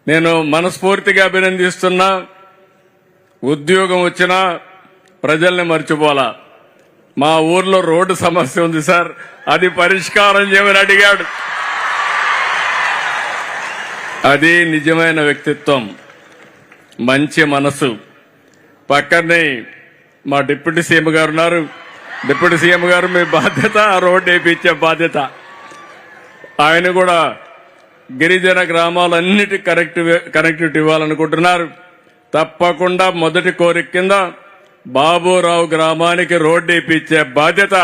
నేను మనస్ఫూర్తిగా అభినందిస్తున్నా. ఉద్యోగం వచ్చినా ప్రజల్ని మర్చిపోలా. మా ఊర్లో రోడ్డు సమస్య ఉంది సార్, అది పరిష్కారం చేయమని అడిగాడు. అది నిజమైన వ్యక్తిత్వం, మంచి మనసు. పక్కనే మా డిప్యూటీ సీఎం గారు ఉన్నారు. డిప్యూటీ సీఎం గారు మీ బాధ్యత రోడ్డు వేయించే బాధ్యత. ఆయన కూడా గిరిజన గ్రామాలన్నిటి కనెక్టివిటీ ఇవ్వాలనుకుంటున్నారు. తప్పకుండా మొదటి కోరిక కింద బాబురావు గ్రామానికి రోడ్డు వేయించే బాధ్యత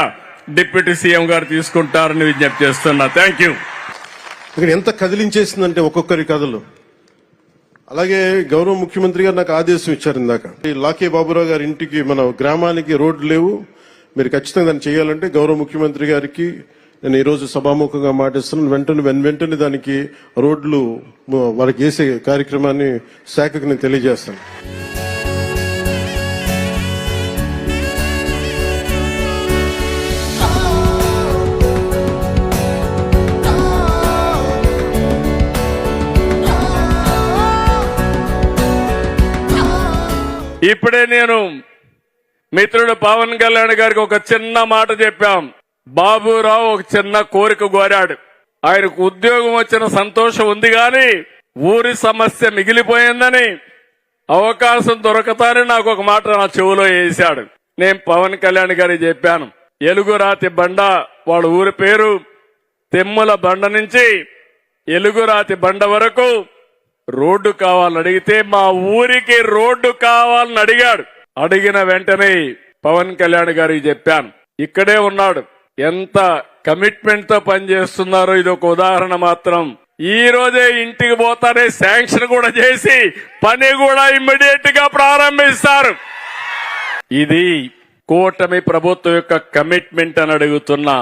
డిప్యూటీ సీఎం గారు తీసుకుంటారని విజ్ఞప్తి చేస్తున్నా. Thank you. ఇక్కడ ఎంత కదిలించేసిందంటే ఒక్కొక్కరి కథలు. అలాగే గౌరవ ముఖ్యమంత్రి గారు నాకు ఆదేశం ఇచ్చారు ఇందాక, ఈ లాకే బాబురావు గారి ఇంటికి మన గ్రామానికి రోడ్లు లేవు, మీరు ఖచ్చితంగా దాన్ని చేయాలంటే గౌరవ ముఖ్యమంత్రి గారికి నేను ఈ రోజు సభాముఖంగా మాటిస్తున్నాను. వెంటనే దానికి రోడ్లు వాళ్ళకి వేసే కార్యక్రమాన్ని శాఖకు నేను తెలియజేస్తాను. ఇప్పుడే నేను మిత్రుడు పవన్ కళ్యాణ్ గారికి ఒక చిన్న మాట చెప్పాం. బాబురావు ఒక చిన్న కోరిక కోరాడు. ఆయనకు ఉద్యోగం వచ్చిన సంతోషం ఉంది గాని ఊరి సమస్య మిగిలిపోయిందని, అవకాశం దొరకతాని నాకు ఒక మాట నా చెవులో వేశాడు. నేను పవన్ కళ్యాణ్ గారికి చెప్పాను, ఎలుగురాతి బండ వాళ్ళ ఊరి పేరు, తెమ్ముల బండ నుంచి ఎలుగురాతి బండ వరకు రోడ్డు కావాలని అడిగితే మా ఊరికి రోడ్డు కావాలని అడిగాడు. అడిగిన వెంటనే పవన్ కళ్యాణ్ గారికి చెప్పాను, ఇక్కడే ఉన్నాడు, ఎంత కమిట్మెంట్ తో పనిచేస్తున్నారో ఇది ఒక ఉదాహరణ మాత్రం. ఈ రోజే ఇంటికి పోతానే శాంక్షన్ కూడా చేసి పని కూడా ఇమ్మీడియట్ గా ప్రారంభిస్తారు. ఇది కూటమి ప్రభుత్వం యొక్క కమిట్మెంట్ అని అడుగుతున్నా.